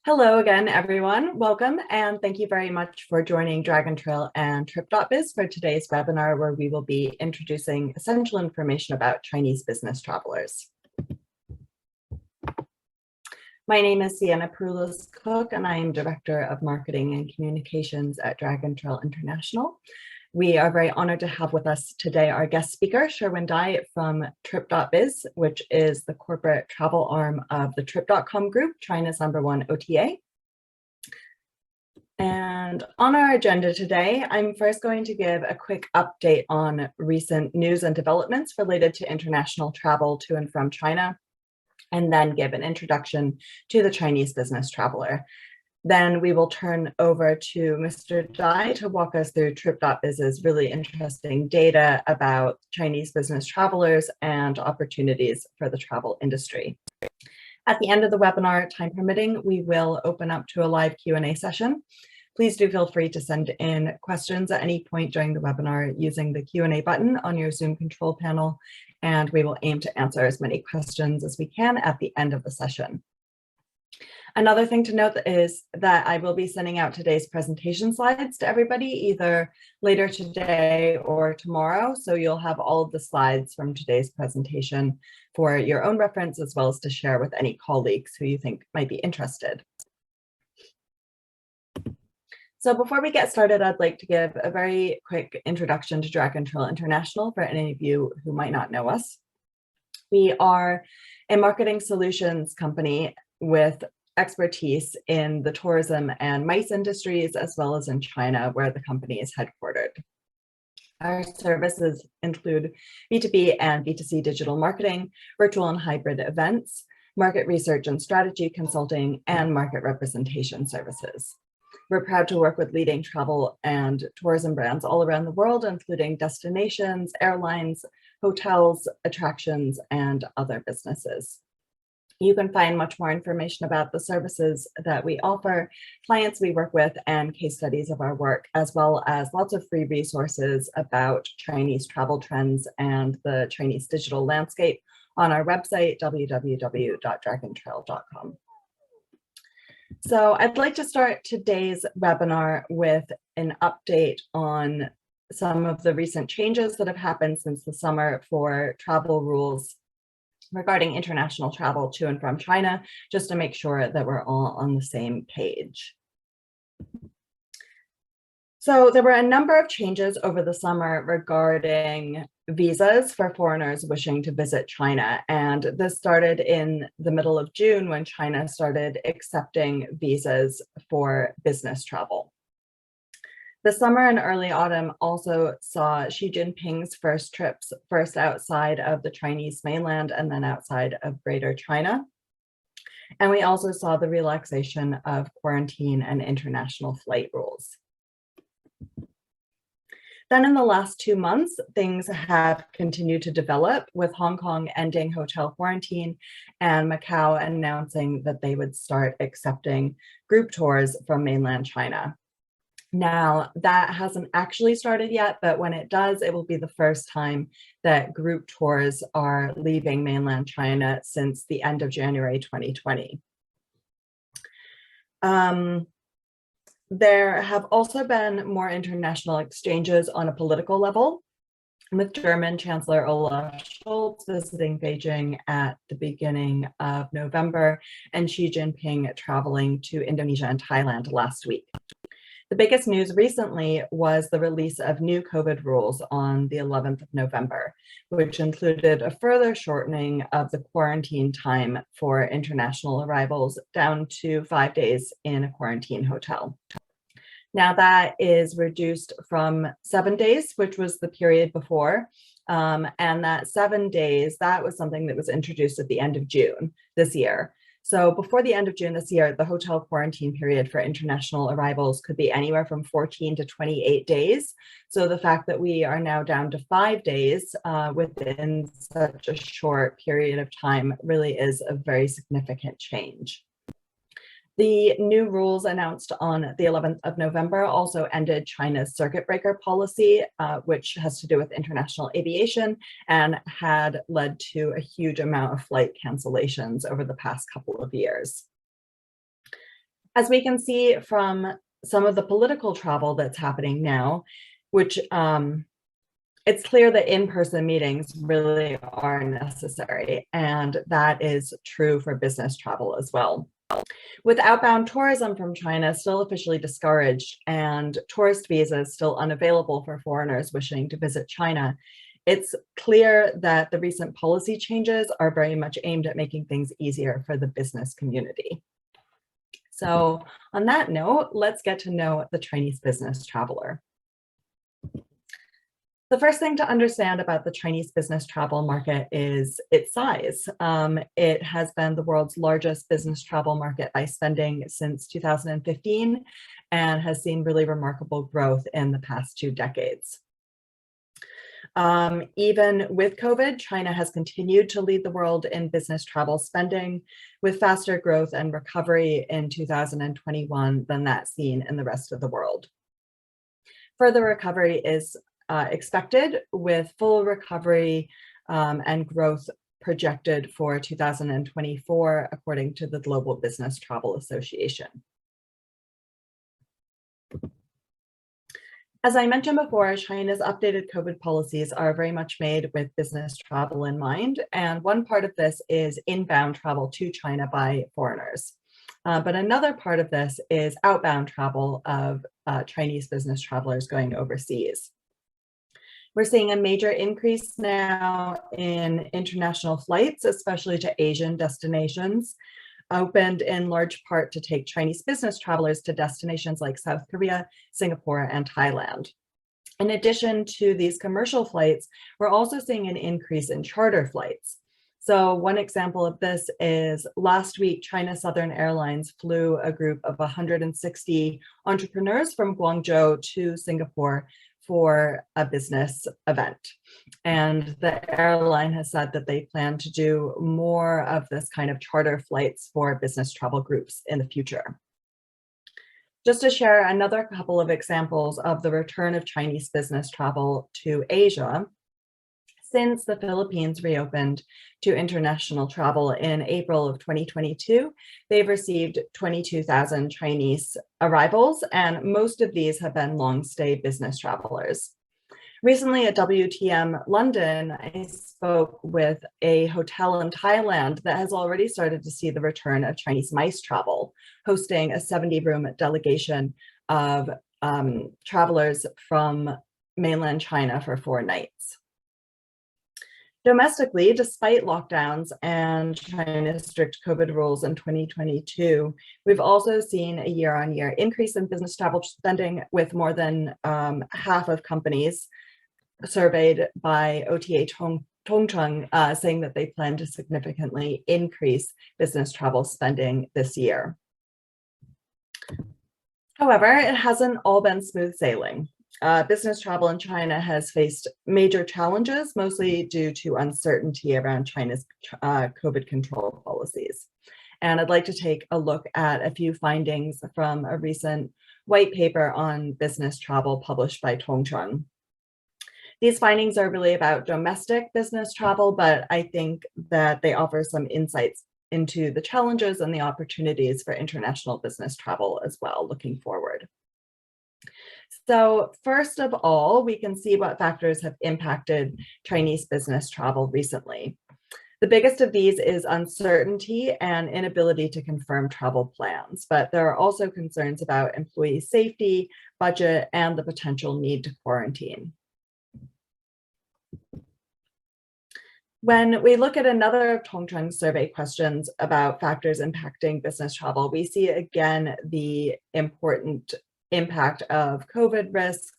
Hello again, everyone. Welcome, and thank you very much for joining Dragon Trail and Trip.Biz for today's webinar, where we will be introducing essential information about Chinese business travelers. My name is Sienna Perulis-Cook, and I am Director of Marketing and Communications at Dragon Trail International. We are very honored to have with us today our guest speaker, Sherwin Dai from Trip.Biz, which is the corporate travel arm of the Trip.com group, China's #1 OTA. And on our agenda today, I'm first going to give a quick update on recent news and developments related to international travel to and from China, and then give an introduction to the Chinese business traveler. Then we will turn over to Mr. Dai to walk us through Trip.Biz's really interesting data about Chinese business travelers and opportunities for the travel industry. At the end of the webinar, time permitting, we will open up to a live Q&A session. Please do feel free to send in questions at any point during the webinar using the Q&A button on your Zoom control panel, and we will aim to answer as many questions as we can at the end of the session. Another thing to note is that I will be sending out today's presentation slides to everybody either later today or tomorrow. So you'll have all of the slides from today's presentation for your own reference, as well as to share with any colleagues who you think might be interested. So before we get started, I'd like to give a very quick introduction to Dragon Trail International for any of you who might not know us. We are a marketing solutions company with expertise in the tourism and MICE industries, as well as in China, where the company is headquartered. Our services include B2B and B2C digital marketing, virtual and hybrid events, market research and strategy consulting, and market representation services. We're proud to work with leading travel and tourism brands all around the world, including destinations, airlines, hotels, attractions, and other businesses. You can find much more information about the services that we offer, clients we work with, and case studies of our work, as well as lots of free resources about Chinese travel trends and the Chinese digital landscape on our website, www.dragontrail.com. So I'd like to start today's webinar with an update on some of the recent changes that have happened since the summer for travel rules regarding international travel to and from China, just to make sure that we're all on the same page. So there were a number of changes over the summer regarding visas for foreigners wishing to visit China. And this started in the middle of June when China started accepting visas for business travel. The summer and early autumn also saw Xi Jinping's first trips, first outside of the Chinese mainland and then outside of Greater China. And we also saw the relaxation of quarantine and international flight rules. Then in the last 2 months, things have continued to develop, with Hong Kong ending hotel quarantine and Macau announcing that they would start accepting group tours from mainland China. Now, that hasn't actually started yet, but when it does, it will be the first time that group tours are leaving mainland China since the end of January 2020. There have also been more international exchanges on a political level, with German Chancellor Olaf Scholz visiting Beijing at the beginning of November and Xi Jinping traveling to Indonesia and Thailand last week. The biggest news recently was the release of new COVID rules on the 11th of November, which included a further shortening of the quarantine time for international arrivals down to 5 days in a quarantine hotel. Now that is reduced from 7 days, which was the period before, and that 7 days, that was something that was introduced at the end of June this year. So before the end of June this year, the hotel quarantine period for international arrivals could be anywhere from 14 to 28 days. So the fact that we are now down to 5 days within such a short period of time really is a very significant change. The new rules announced on the 11th of November also ended China's circuit breaker policy, which has to do with international aviation and had led to a huge amount of flight cancellations over the past couple of years. As we can see from some of the political travel that's happening now, which it's clear that in-person meetings really are necessary, and that is true for business travel as well. With outbound tourism from China still officially discouraged and tourist visas still unavailable for foreigners wishing to visit China, it's clear that the recent policy changes are very much aimed at making things easier for the business community. So on that note, let's get to know the Chinese business traveler. The first thing to understand about the Chinese business travel market is its size. It has been the world's largest business travel market by spending since 2015 and has seen really remarkable growth in the past 2 decades. Even with COVID, China has continued to lead the world in business travel spending, with faster growth and recovery in 2021 than that seen in the rest of the world. Further recovery is expected, with full recovery and growth projected for 2024, according to the Global Business Travel Association. As I mentioned before, China's updated COVID policies are very much made with business travel in mind, and one part of this is inbound travel to China by foreigners. But another part of this is outbound travel of Chinese business travelers going overseas. We're seeing a major increase now in international flights, especially to Asian destinations, opened in large part to take Chinese business travelers to destinations like South Korea, Singapore, and Thailand. In addition to these commercial flights, we're also seeing an increase in charter flights. So one example of this is last week, China Southern Airlines flew a group of 160 entrepreneurs from Guangzhou to Singapore for a business event. And the airline has said that they plan to do more of this kind of charter flights for business travel groups in the future. Just to share another couple of examples of the return of Chinese business travel to Asia, since the Philippines reopened to international travel in April of 2022, they've received 22,000 Chinese arrivals, and most of these have been long-stay business travelers. Recently at WTM London, I spoke with a hotel in Thailand that has already started to see the return of Chinese MICE travel, hosting a 70-room delegation of travelers from mainland China for 4 nights. Domestically, despite lockdowns and China's strict COVID rules in 2022, we've also seen a year-on-year increase in business travel spending, with more than half of companies surveyed by OTA Tongcheng saying that they plan to significantly increase business travel spending this year. However, it hasn't all been smooth sailing. Business travel in China has faced major challenges, mostly due to uncertainty around China's COVID control policies. And I'd like to take a look at a few findings from a recent white paper on business travel published by Tongcheng. These findings are really about domestic business travel, but I think that they offer some insights into the challenges and the opportunities for international business travel as well, looking forward. So first of all, we can see what factors have impacted Chinese business travel recently. The biggest of these is uncertainty and inability to confirm travel plans, but there are also concerns about employee safety, budget, and the potential need to quarantine. When we look at another of Tongcheng's survey questions about factors impacting business travel, we see again the important impact of COVID risk,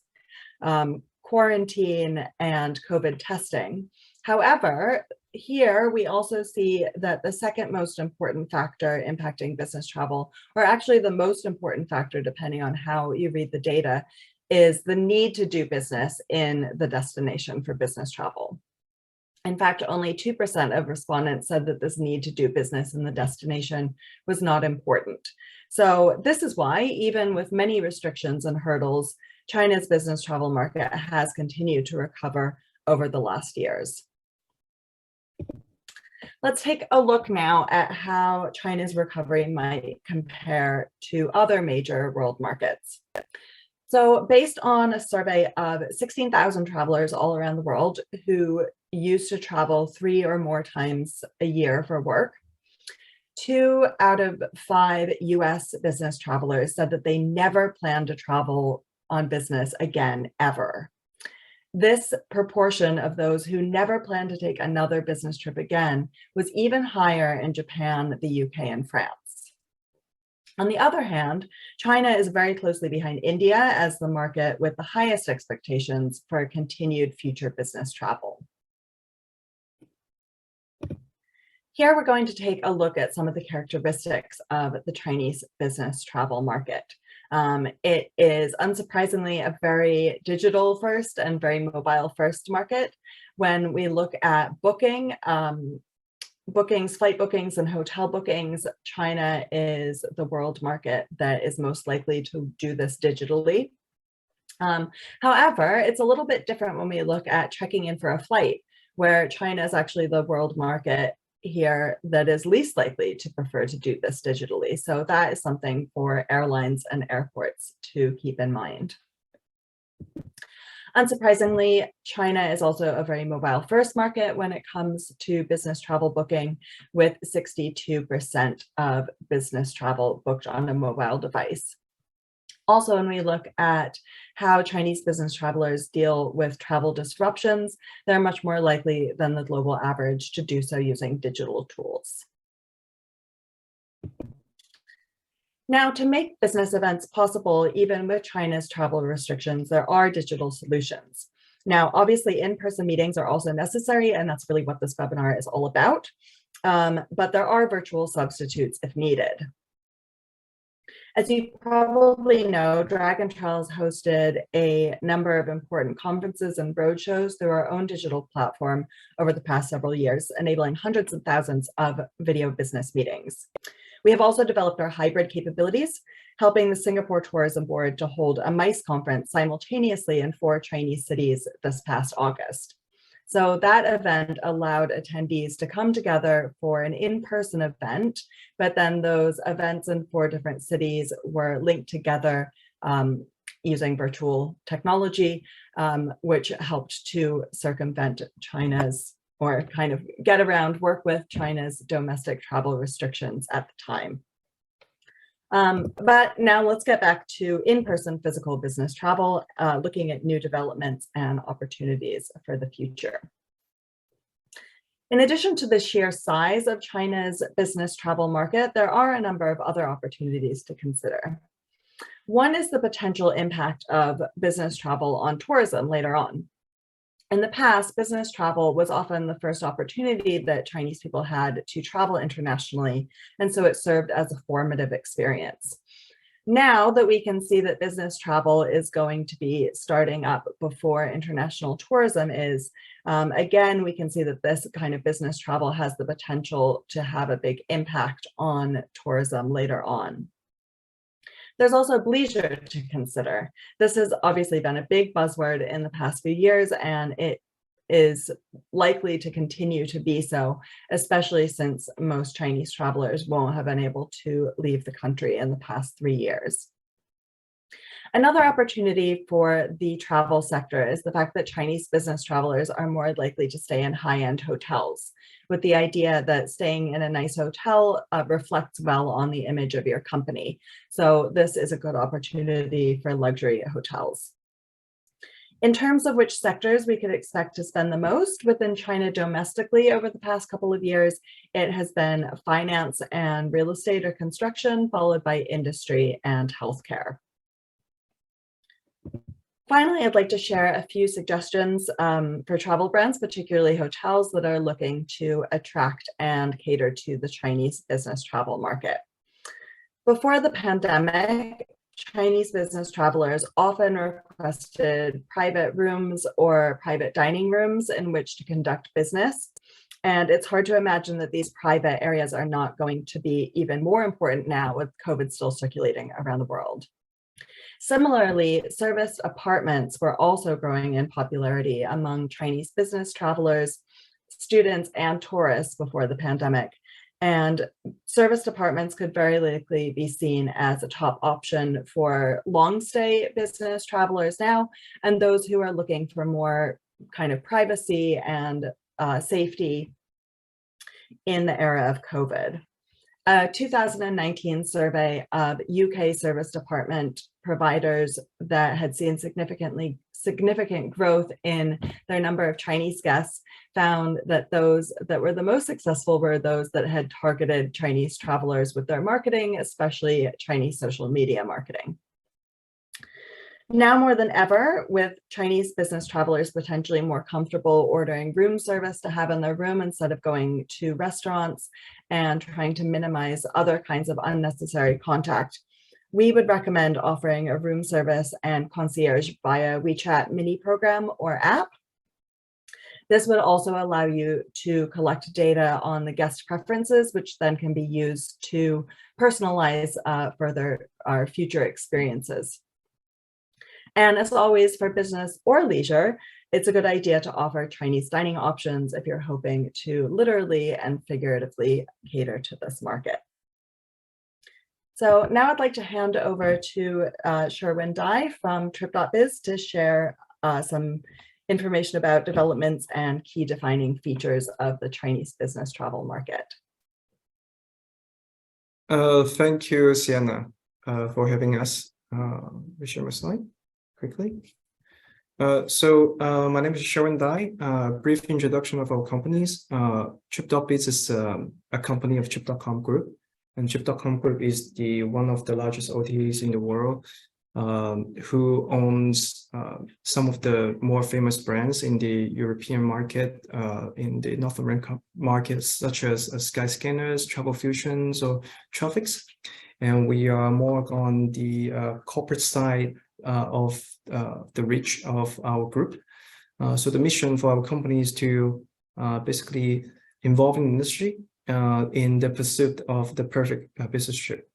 quarantine, and COVID testing. However, here we also see that the second most important factor impacting business travel, or actually the most important factor depending on how you read the data, is the need to do business in the destination for business travel. In fact, only 2% of respondents said that this need to do business in the destination was not important. So this is why, even with many restrictions and hurdles, China's business travel market has continued to recover over the last years. Let's take a look now at how China's recovery might compare to other major world markets. So based on a survey of 16,000 travelers all around the world who used to travel 3 or more times a year for work, 2 out of 5 US business travelers said that they never plan to travel on business again, ever. This proportion of those who never plan to take another business trip again was even higher in Japan, the UK, and France. On the other hand, China is very closely behind India as the market with the highest expectations for continued future business travel. Here we're going to take a look at some of the characteristics of the Chinese business travel market. It is unsurprisingly a very digital first and very mobile first market. When we look at booking, flight bookings and hotel bookings, China is the world market that is most likely to do this digitally. However, it's a little bit different when we look at checking in for a flight, where China is actually the world market here that is least likely to prefer to do this digitally. So that is something for airlines and airports to keep in mind. Unsurprisingly, China is also a very mobile first market when it comes to business travel booking, with 62% of business travel booked on a mobile device. Also, when we look at how Chinese business travelers deal with travel disruptions, they're much more likely than the global average to do so using digital tools. Now, to make business events possible, even with China's travel restrictions, there are digital solutions. Now, obviously, in-person meetings are also necessary, and that's really what this webinar is all about. But there are virtual substitutes if needed. As you probably know, Dragon Trails hosted a number of important conferences and roadshows through our own digital platform over the past several years, enabling hundreds of thousands of video business meetings. We have also developed our hybrid capabilities, helping the Singapore Tourism Board to hold a MICE conference simultaneously in 4 Chinese cities this past August. So that event allowed attendees to come together for an in-person event, but then those events in 4 different cities were linked together using virtual technology, which helped to circumvent China's, or kind of get around, work with China's domestic travel restrictions at the time. But now let's get back to in-person physical business travel, looking at new developments and opportunities for the future. In addition to the sheer size of China's business travel market, there are a number of other opportunities to consider. One is the potential impact of business travel on tourism later on. In the past, business travel was often the first opportunity that Chinese people had to travel internationally, and so it served as a formative experience. Now that we can see that business travel is going to be starting up before international tourism is, again, we can see that this kind of business travel has the potential to have a big impact on tourism later on. There's also leisure to consider. This has obviously been a big buzzword in the past few years, and it is likely to continue to be so, especially since most Chinese travelers won't have been able to leave the country in the past 3 years. Another opportunity for the travel sector is the fact that Chinese business travelers are more likely to stay in high-end hotels, with the idea that staying in a nice hotel reflects well on the image of your company. So this is a good opportunity for luxury hotels. In terms of which sectors we could expect to spend the most within China domestically over the past couple of years, it has been finance and real estate or construction, followed by industry and healthcare. Finally, I'd like to share a few suggestions for travel brands, particularly hotels that are looking to attract and cater to the Chinese business travel market. Before the pandemic, Chinese business travelers often requested private rooms or private dining rooms in which to conduct business. And it's hard to imagine that these private areas are not going to be even more important now with COVID still circulating around the world. Similarly, serviced apartments were also growing in popularity among Chinese business travelers, students and tourists before the pandemic. And service departments could very likely be seen as a top option for long stay business travelers now, and those who are looking for more kind of privacy and safety in the era of COVID. A 2019 survey of UK service department providers that had seen significant growth in their number of Chinese guests found that those that were the most successful were those that had targeted Chinese travelers with their marketing, especially Chinese social media marketing. Now more than ever, with Chinese business travelers potentially more comfortable ordering room service to have in their room instead of going to restaurants and trying to minimize other kinds of unnecessary contact, we would recommend offering a room service and concierge via WeChat mini program or app. This would also allow you to collect data on the guest preferences, which then can be used to personalize further our future experiences. And as always, for business or leisure, it's a good idea to offer Chinese dining options if you're hoping to literally and figuratively cater to this market. So now I'd like to hand over to Sherwin Dai from Trip.Biz to share some information about developments and key defining features of the Chinese business travel market. Thank you, Sienna, for having us. Share my slide quickly. My name is Sherwin Dai. Brief introduction of our companies. Trip.Biz is a company of Trip.com Group, and Trip.com Group is one of the largest OTAs in the world, who owns some of the more famous brands in the European market, in the North American markets, such as Skyscanners, Travel Fusions, or Traffics. And we are more on the corporate side of the reach of our group. So the mission for our company is to basically involve in industry in the pursuit of the perfect business trip.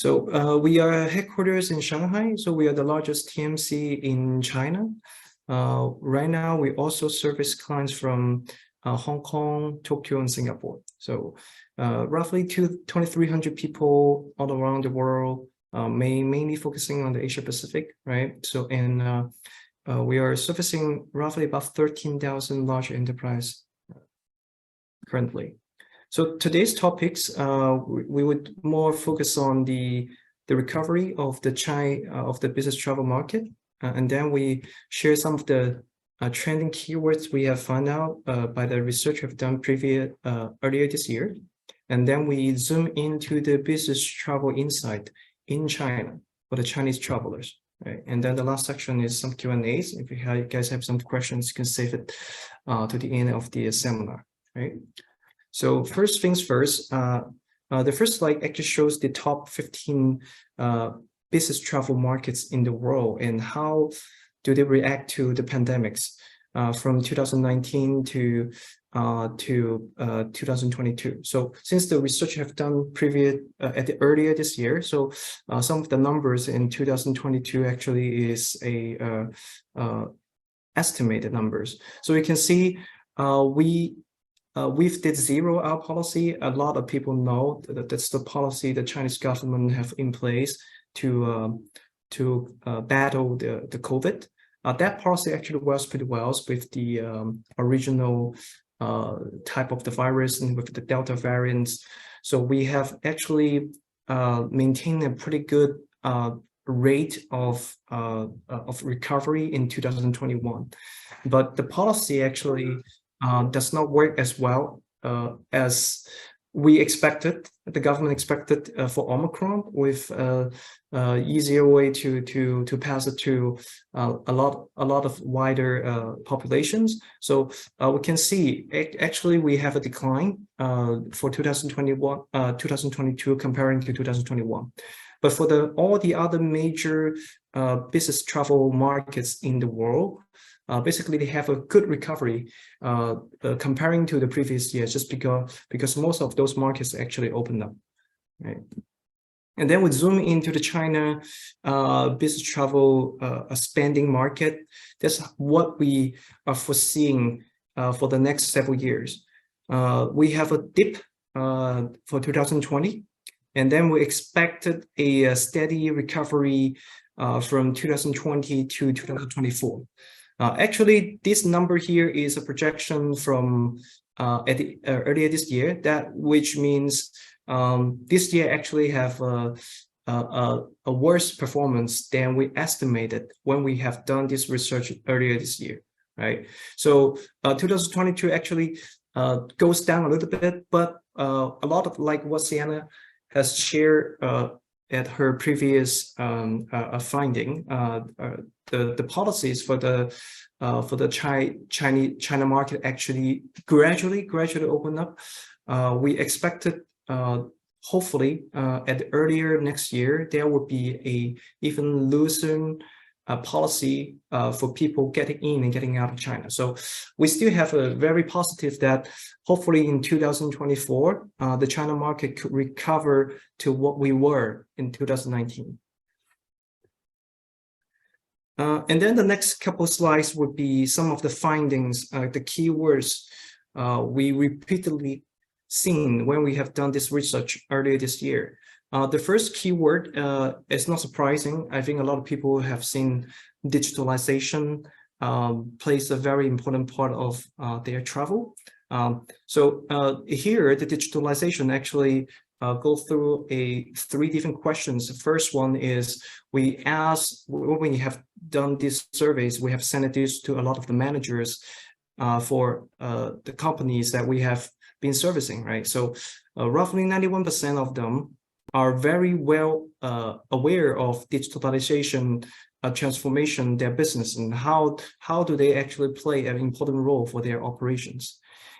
We are headquarters in Shanghai, so we are the largest TMC in China. Right now, we also service clients from Hong Kong, Tokyo, and Singapore. So roughly 2,300 people all around the world, mainly focusing on the Asia Pacific, right? So, and we are servicing roughly about 13,000 large enterprise currently. So today's topics, we would more focus on the recovery of the business travel market, and then we share some of the trending keywords we have found out by the research we've done earlier this year, and then we zoom into the business travel insight in China for the Chinese travelers, right? And then the last section is some Q&As. If you guys have some questions, you can save it to the end of the seminar, right? So first things first, the first slide actually shows the top 15 business travel markets in the world and how do they react to the pandemics from 2019 to 2022. So since the research have done earlier this year, so some of the numbers in 2022 actually is a estimated numbers. So you can see with the zero-hour policy, a lot of people know that that's the policy the Chinese government have in place to battle the COVID. That policy actually works pretty well with the original type of the virus and with the Delta variants. So we have actually maintained a pretty good rate of recovery in 2021. But the policy actually does not work as well as we expected. The government expected for Omicron, with easier way to pass it to a lot of wider populations. So we can see actually we have a decline for 2022 comparing to 2021. But for all the other major business travel markets in the world, basically they have a good recovery comparing to the previous years, just because most of those markets actually opened up, right? And then we zoom into the China business travel spending market. That's what we are foreseeing for the next several years. We have a dip for 2020, and then we expected a steady recovery from 2020 to 2024. Actually, this number here is a projection from earlier this year, which means this year actually have a worse performance than we estimated when we have done this research earlier this year, right? So 2022 actually goes down a little bit, but a lot of like what Sienna has shared at her previous finding, the policies for the China market actually gradually open up. We expected hopefully at earlier next year there would be a even looser policy for people getting in and getting out of China. So we still have a very positive that hopefully in 2024, the China market could recover to what we were in 2019. And then the next couple slides would be some of the findings, the keywords we repeatedly seen when we have done this research earlier this year. The first keyword is not surprising. I think a lot of people have seen digitalization plays a very important part of their travel. So here, the digitalization actually go through three different questions. The first one is we ask, when we have done these surveys, we have sent this to a lot of the managers for the companies that we have been servicing, right? So roughly 91% of them are very well aware of digitalization transformation their business and how do they actually play an important role for their operations.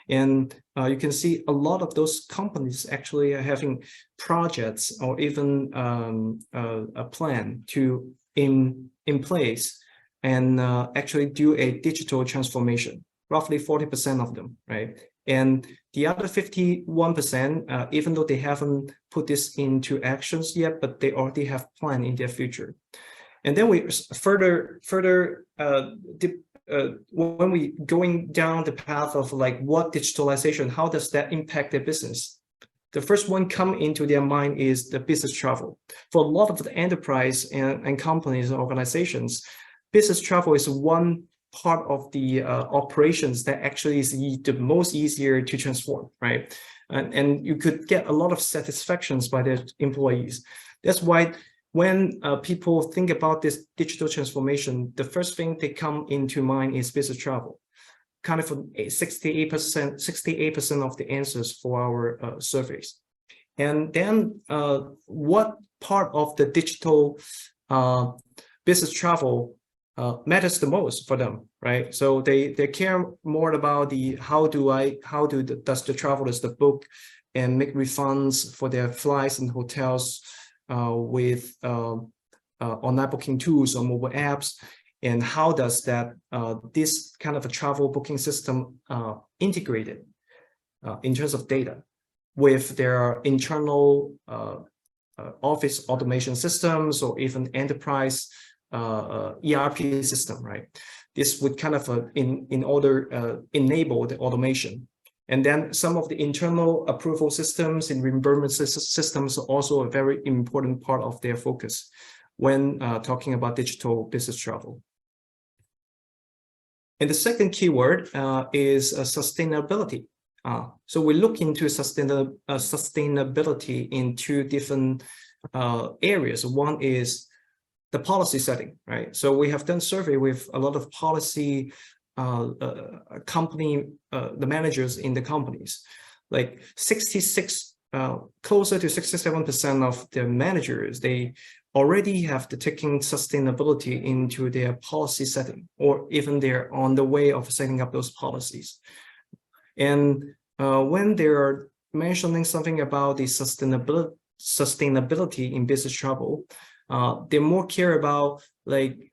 And you can see a lot of those companies actually are having projects or even a plan to in place and actually do a digital transformation, roughly 40% of them, right? And the other 51%, even though they haven't put this into actions yet, but they already have plan in their future. And then we further when we going down the path of like what digitalization, how does that impact their business? The first one come into their mind is the business travel. For a lot of the enterprise and companies and organizations, business travel is one part of the operations that actually is the most easier to transform, right? And you could get a lot of satisfactions by their employees. That's why when people think about this digital transformation, the first thing they come into mind is business travel. Kind of 68% of the answers for our surveys. And then what part of the digital business travel matters the most for them, right? So they care more about how does the travelers book and make refunds for their flights and hotels with online booking tools or mobile apps, and how does that this kind of a travel booking system integrated in terms of data with their internal office automation systems or even enterprise ERP system, right? This would kind of enable the automation. And then some of the internal approval systems and reimbursement systems are also a very important part of their focus when talking about digital business travel. And the second keyword is sustainability. So we look into sustainability in two different areas. One is the policy setting, right? So we have done survey with a lot of policy company, the managers in the companies, like 66, closer to 67% of the managers, they already have taking sustainability into their policy setting, or even they're on the way of setting up those policies. And when they're mentioning something about the sustainability in business travel, they more care about like,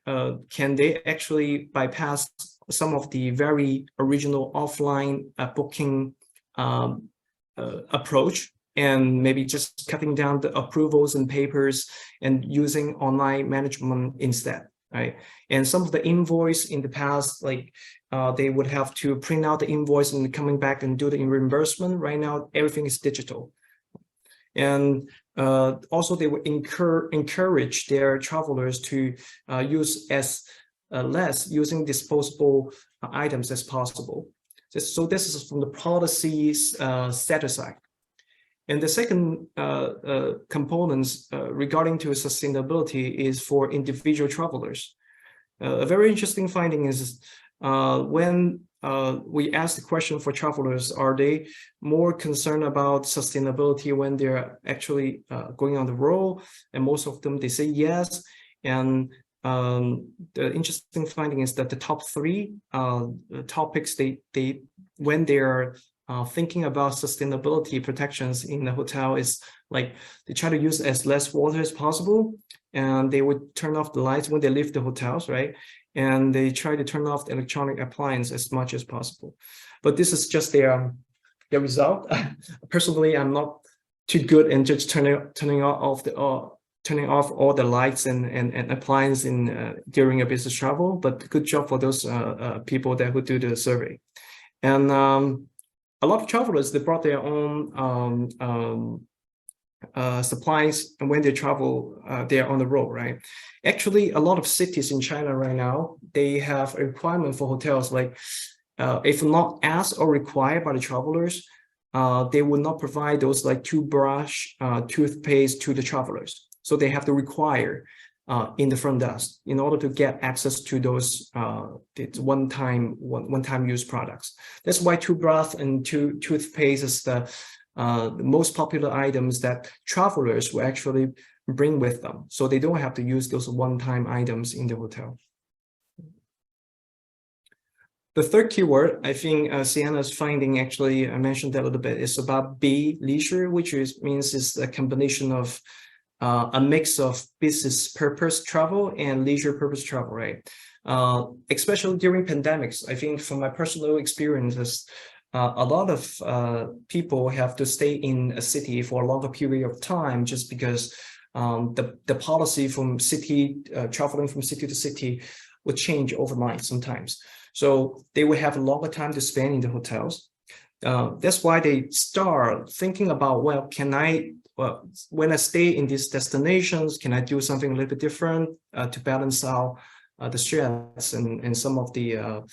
can they actually bypass some of the very original offline booking approach and maybe just cutting down the approvals and papers and using online management instead, right? And some of the invoice in the past, like they would have to print out the invoice and coming back and do the reimbursement. Right now, everything is digital. And also they would encourage their travelers to use as less using disposable items as possible. So this is from the policies set aside. And the second components regarding to sustainability is for individual travelers. A very interesting finding is when we ask the question for travelers, are they more concerned about sustainability when they're actually going on the road? And most of them, they say yes. And the interesting finding is that the top three topics they when they're thinking about sustainability protections in the hotel is like they try to use as less water as possible, and they would turn off the lights when they leave the hotels, right? And they try to turn off the electronic appliance as much as possible. But this is just their result. Personally, I'm not too good in just turning off all the lights and appliance in during a business travel. But good job for those people that who do the survey. And a lot of travelers, they brought their own supplies, and when they travel, they're on the road, right? Actually, a lot of cities in China right now, they have a requirement for hotels, like if not asked or required by the travelers, they will not provide those like toothbrush, toothpaste to the travelers. So they have to require in the front desk in order to get access to those one-time use products. That's why toothbrush and toothpaste is the most popular items that travelers will actually bring with them. So they don't have to use those one-time items in the hotel. The third keyword, I think Sienna's finding, actually, I mentioned that a little bit, is about B, leisure, which means it's a combination of a mix of business purpose travel and leisure purpose travel, right? Especially during pandemics, I think from my personal experiences, a lot of people have to stay in a city for a longer period of time just because the policy from city, traveling from city to city would change overnight sometimes. So they would have a longer time to spend in the hotels. That's why they start thinking about, well, when I stay in these destinations, can I do something a little bit different to balance out the stress and some of the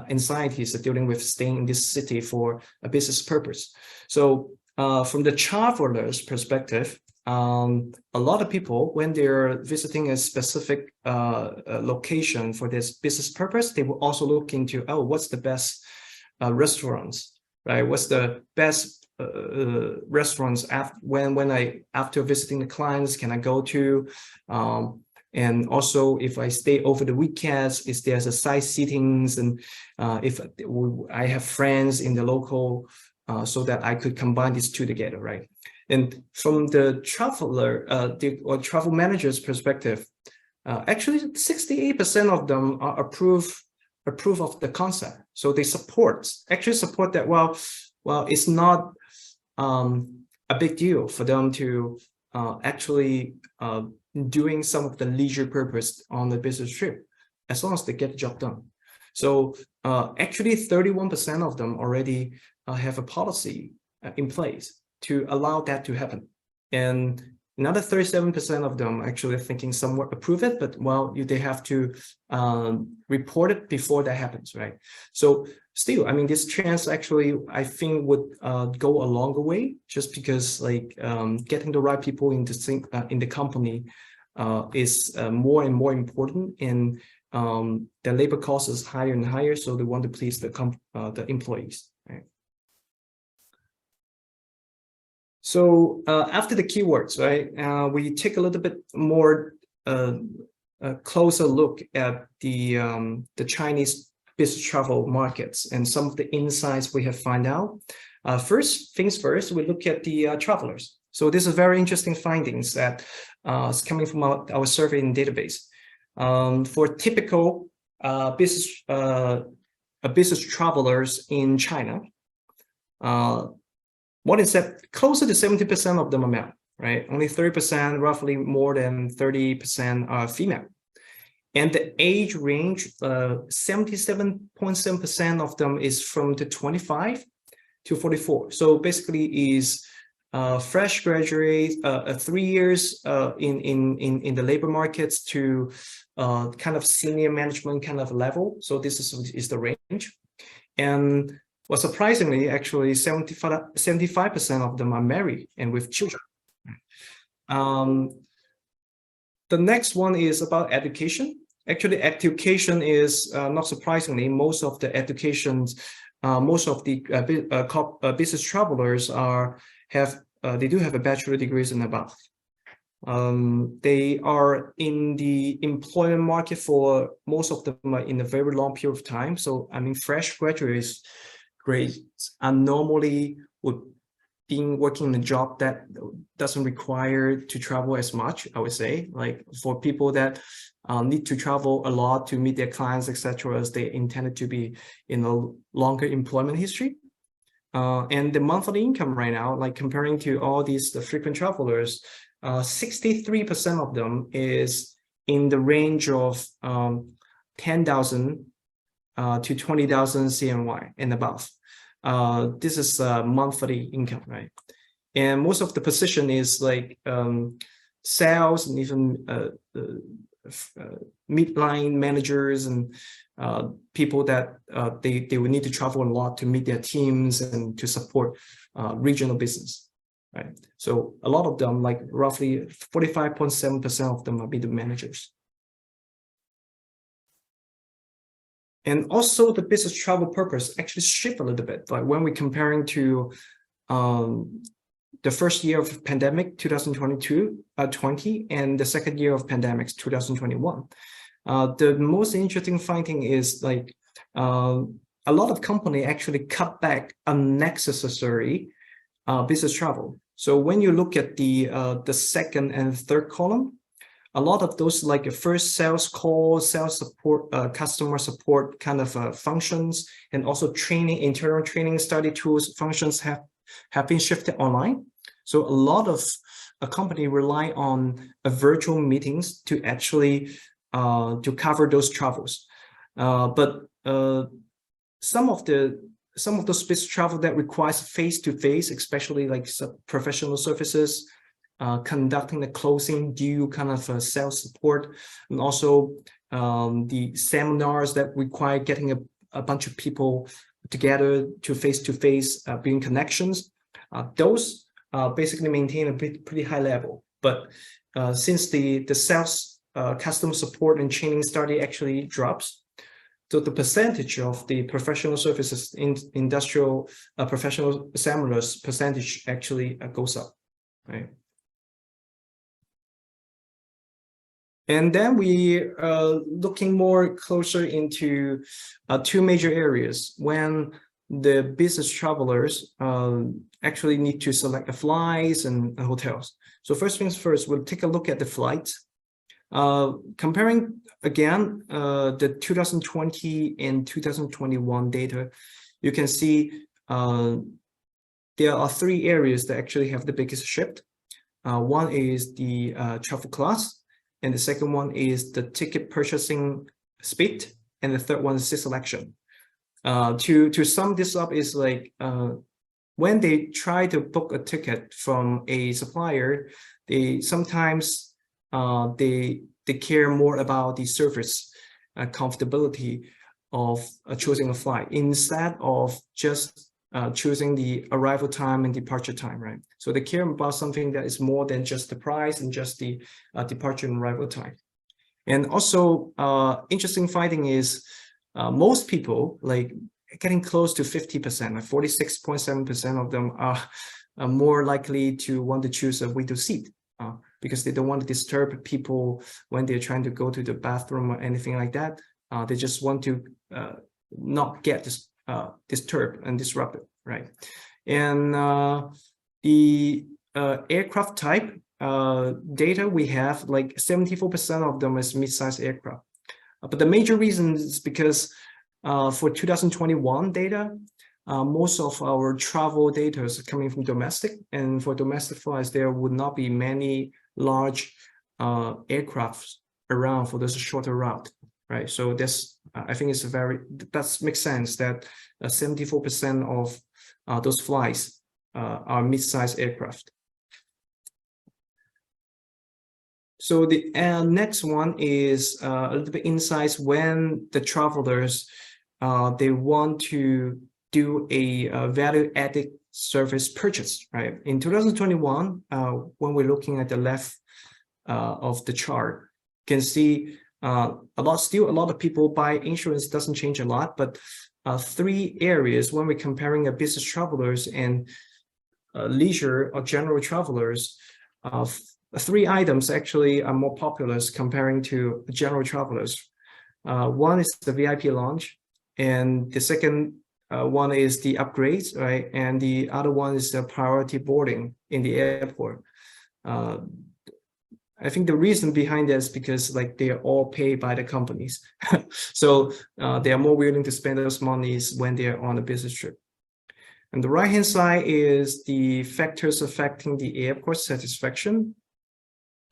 anxieties that dealing with staying in this city for a business purpose. So from the traveler's perspective, a lot of people, when they're visiting a specific location for this business purpose, they will also look into, oh, what's the best restaurants, right? What's the best restaurants after visiting the clients can I go to? And also, if I stay over the weekends, is there's a sightseeings, and if I have friends in the local, so that I could combine these two together, right? And from the traveler or travel manager's perspective, actually 68% of them are approve of the concept. So they actually support that. Well, it's not a big deal for them to actually doing some of the leisure purpose on the business trip, as long as they get the job done. So actually 31% of them already have a policy in place to allow that to happen. And another 37% of them actually thinking somewhat approve it, but well, they have to report it before that happens, right? So still, I mean, this trends actually, I think would go a longer way, just because like getting the right people in the company is more and more important, and the labor cost is higher and higher, so they want to please the employees, right? So after the keywords, right, we take a little bit more a closer look at the Chinese business travel markets and some of the insights we have found out. First things first, we look at the travelers. So this is very interesting findings that is coming from our survey in database. For typical business travelers in China, what is that? Closer to 70% of them are male, right? Only 30%, roughly more than 30% are female. And the age range, 77.7% of them is from the 25 to 44. So basically is fresh graduates, 3 years in the labor markets to kind of senior management kind of level. So this is the range. And well, surprisingly, actually 75% of them are married and with children. The next one is about education. Actually, education is not surprisingly, most of the educations, most of the business travelers they do have a bachelor degrees and above. They are in the employment market for most of them in a very long period of time. So I mean, fresh graduates grades are normally would being working in a job that doesn't require to travel as much, I would say, like for people that need to travel a lot to meet their clients, etc., as they intended to be in a longer employment history. And the monthly income right now, like comparing to all these the frequent travelers, 63% of them is in the range of 10,000 to 20,000 CNY and above. This is monthly income, right? And most of the position is like sales and even midline managers and people that they would need to travel a lot to meet their teams and to support regional business, right? So a lot of them, like roughly 45.7% of them will be the managers. And also the business travel purpose actually shift a little bit. Like when we're comparing to the first year of pandemic, 2020, and the second year of pandemic, 2021. The most interesting finding is like a lot of company actually cut back unnecessary business travel. So when you look at the second and third column, a lot of those like a first sales call, sales support, customer support kind of functions, and also training, internal training, study tools functions have been shifted online. So a lot of a company rely on virtual meetings to actually to cover those travels. But some of those business travel that requires face-to-face, especially like professional services, conducting the closing due kind of sales support, and also the seminars that require getting a bunch of people together to face-to-face building connections. Those basically maintain a pretty high level. But since the sales, customer support and training study actually drops, so the percentage of the professional services in industrial professional seminars percentage actually goes up, right? And then we are looking more closer into two major areas when the business travelers actually need to select the flights and hotels. So first things first, we'll take a look at the flights. Comparing again the 2020 and 2021 data, you can see there are three areas that actually have the biggest shift. One is the travel class, and the second one is the ticket purchasing speed, and the third one is the selection. To sum this up is like when they try to book a ticket from a supplier, they sometimes they care more about the service comfortability of choosing a flight instead of just choosing the arrival time and departure time, right? So they care about something that is more than just the price and just the departure and arrival time. And also interesting finding is most people, like getting close to 50%, like 46.7% of them are more likely to want to choose a window seat because they don't want to disturb people when they're trying to go to the bathroom or anything like that. They just want to not get disturbed and disrupted, right? And the aircraft type data we have, like 74% of them is mid-sized aircraft. But the major reason is because for 2021 data, most of our travel data is coming from domestic, and for domestic flights, there would not be many large aircrafts around for this shorter route, right? So that's I think it's that makes sense that 74% of those flights are mid-sized aircraft. So the next one is a little bit insights when the travelers they want to do a value-added service purchase, right? In 2021, when we're looking at the left of the chart, you can see a lot of people buy insurance. Doesn't change a lot, but three areas when we're comparing business travelers and leisure or general travelers, three items actually are more popular comparing to general travelers. One is the VIP lounge, and the second one is the upgrades, right? And the other one is the priority boarding in the airport. I think the reason behind that is because like they are all paid by the companies. So they are more willing to spend those monies when they're on a business trip. And the right-hand side is the factors affecting the airport satisfaction.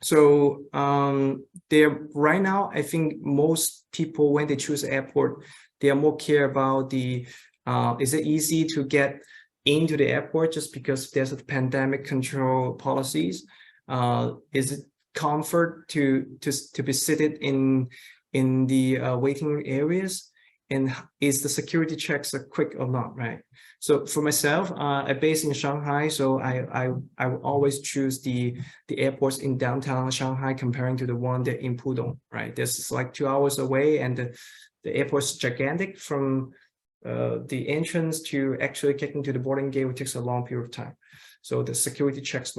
So right now, I think most people, when they choose an airport, they are more care about the, is it easy to get into the airport just because there's a pandemic control policies? Is it comfort to be seated in the waiting areas? And is the security checks quick or not, right? So for myself, I'm based in Shanghai, so I will always choose the airports in downtown Shanghai comparing to the one that in Pudong, right? This is like 2 hours away, and the airport's gigantic. From the entrance to actually getting to the boarding gate, it takes a long period of time. So the security checks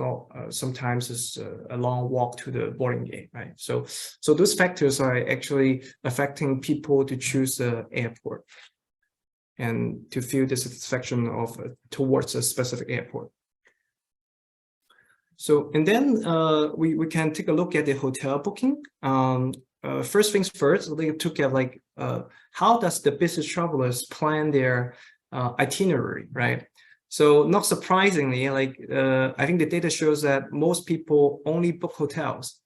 sometimes is a long walk to the boarding gate, right? So those factors are actually affecting people to choose the airport and to feel the satisfaction of towards a specific airport. So, and then we can take a look at the hotel booking. First things first, we took at like how does the business travelers plan their itinerary, right? So not surprisingly, like I think the data shows that most people only book hotels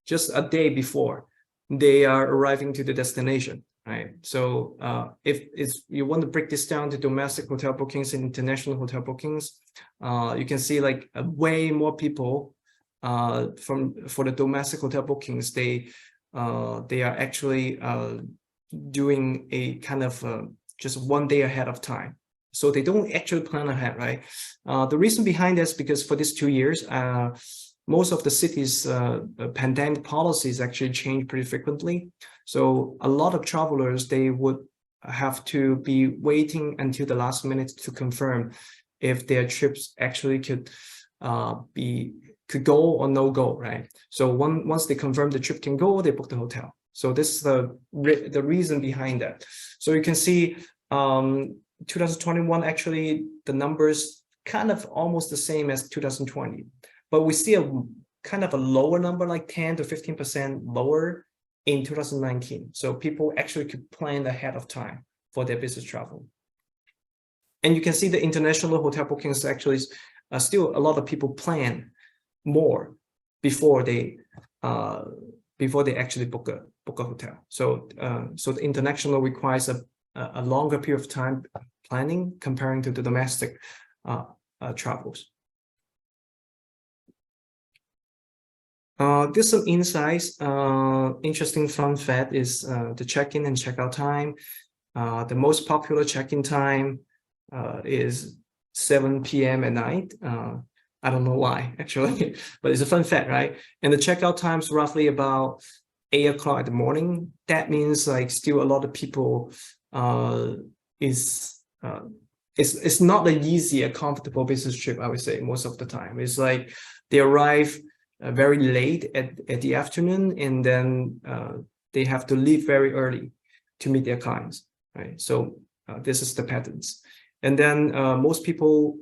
just a day before they are arriving to the destination, right? So if you want to break this down to domestic hotel bookings and international hotel bookings, you can see like way more people for the domestic hotel bookings, they are actually doing a kind of just 1 day ahead of time. So they don't actually plan ahead, right? The reason behind this is because for these 2 years, most of the cities' pandemic policies actually change pretty frequently. So a lot of travelers, they would have to be waiting until the last minute to confirm if their trips actually could go or no go, right? So once they confirm the trip can go, they book the hotel. So this is the reason behind that. So you can see 2021, actually, the numbers kind of almost the same as 2020, but we see a kind of a lower number, like 10 to 15% lower in 2019. So people actually could plan ahead of time for their business travel. And you can see the international hotel bookings actually still a lot of people plan more before they actually book a hotel. So so the international requires a longer period of time planning comparing to the domestic travels. There's some insights. Interesting fun fact is the check-in and check-out time. The most popular check-in time is 7 p.m. at night. I don't know why, actually, but it's a fun fact, right? And the checkout time is roughly about 8 o'clock in the morning. That means like still a lot of people it's not an easy, a comfortable business trip, I would say, most of the time. It's like they arrive very late at the afternoon, and then they have to leave very early to meet their clients, right? So this is the patterns. And then most people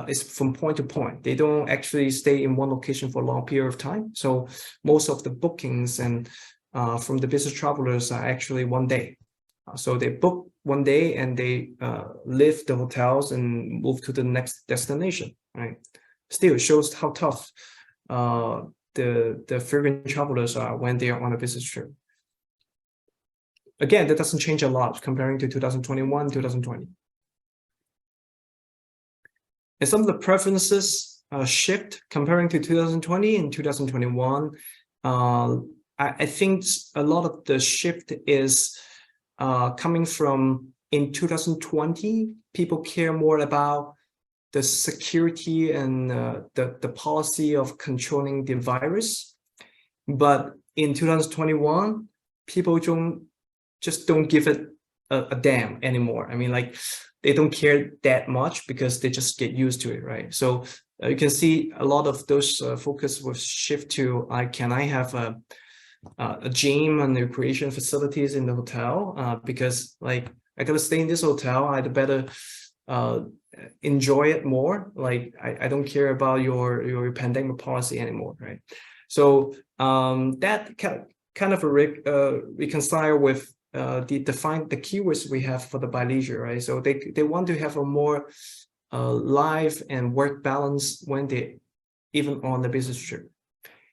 is from point to point. They don't actually stay in one location for a long period of time. So most of the bookings and from the business travelers are actually 1 day. So they book 1 day and they leave the hotels and move to the next destination, right? Still shows how tough the frequent travelers are when they are on a business trip. Again, that doesn't change a lot comparing to 2021, 2020. And some of the preferences shift comparing to 2020 and 2021. I think a lot of the shift is coming from in 2020, people care more about the security and the policy of controlling the virus. But in 2021, people just don't give it a damn anymore. I mean, like, they don't care that much because they just get used to it, right? So you can see a lot of those focus will shift to, can I have a gym and recreation facilities in the hotel? Because like, I gotta stay in this hotel, I'd better enjoy it more. Like, I don't care about your pandemic policy anymore, right? So that kind of reconcile with the keywords we have for the bi-leisure, right? So they want to have a more life and work balance when they even on the business trip.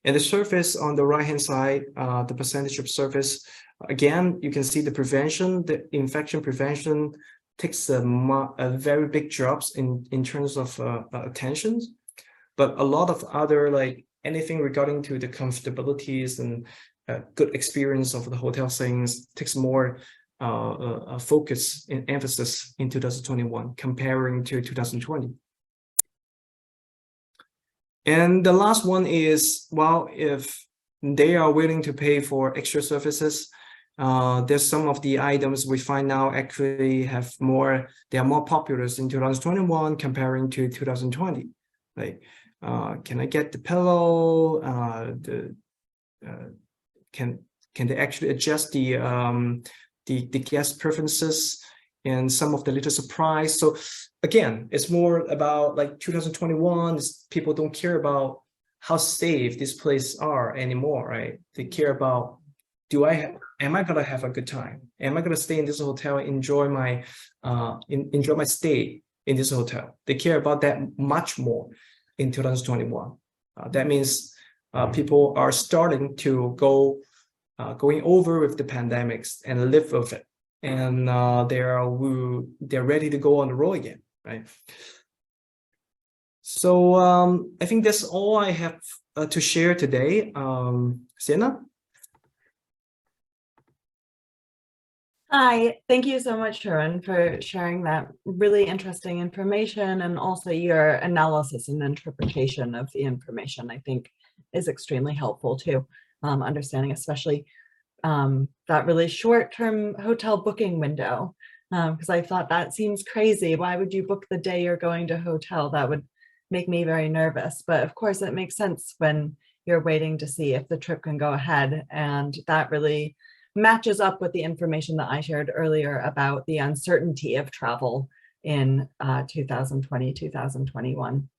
And the surface on the right hand side, the percentage of surface, again, you can see the prevention, the infection prevention takes a very big drops in terms of attention, but a lot of other, like anything regarding to the comfortabilities and good experience of the hotel things takes more focus and emphasis in 2021 comparing to 2020. And the last one is, well, if they are willing to pay for extra services, there's some of the items we find now actually have more, they are more popular in 2021 comparing to 2020. Like, can I get the pillow? Can they actually adjust the guest preferences and some of the little surprise? So again, it's more about like 2021, people don't care about how safe these places are anymore, right? They care about, am I gonna have a good time? Am I gonna stay in this hotel and enjoy my stay in this hotel? They care about that much more in 2021. That means people are starting to going over with the pandemics and live with it, and they're ready to go on the road again, right? So I think that's all I have to share today. Sienna? Hi, thank you so much, Sharon, for sharing that really interesting information, and also your analysis and interpretation of the information, I think is extremely helpful too, understanding especially that really short-term hotel booking window, because I thought that seems crazy. Why would you book the day you're going to hotel? That would make me very nervous. But of course, it makes sense when you're waiting to see if the trip can go ahead. And that really matches up with the information that I shared earlier about the uncertainty of travel in 2020, 2021.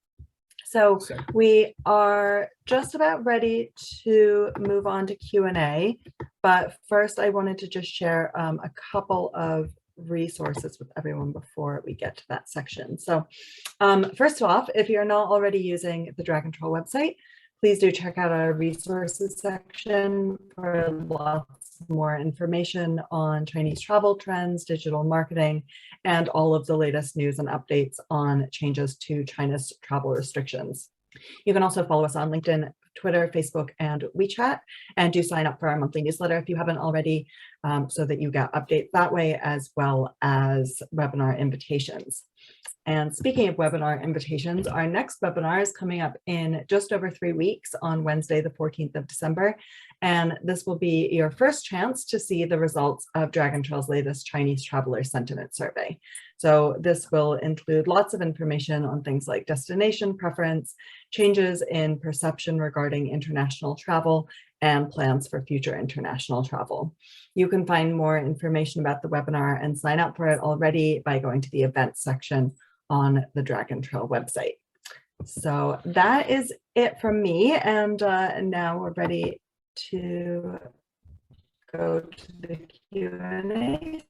So we are just about ready to move on to Q&A, but first I wanted to just share a couple of resources with everyone before we get to that section. So first off, if you're not already using the Dragon Troll website, please do check out our resources section for lots more information on Chinese travel trends, digital marketing, and all of the latest news and updates on changes to China's travel restrictions. You can also follow us on LinkedIn, Twitter, Facebook, and WeChat, and do sign up for our monthly newsletter if you haven't already, so that you get updates that way, as well as webinar invitations. And speaking of webinar invitations, our next webinar is coming up in just over 3 weeks on Wednesday, the 14th of December. And this will be your first chance to see the results of Dragon Trail's latest Chinese Traveler Sentiment Survey. So this will include lots of information on things like destination preference, changes in perception regarding international travel, and plans for future international travel. You can find more information about the webinar and sign up for it already by going to the events section on the Dragon Trail website. So that is it from me, and now we're ready to go to the Q&A.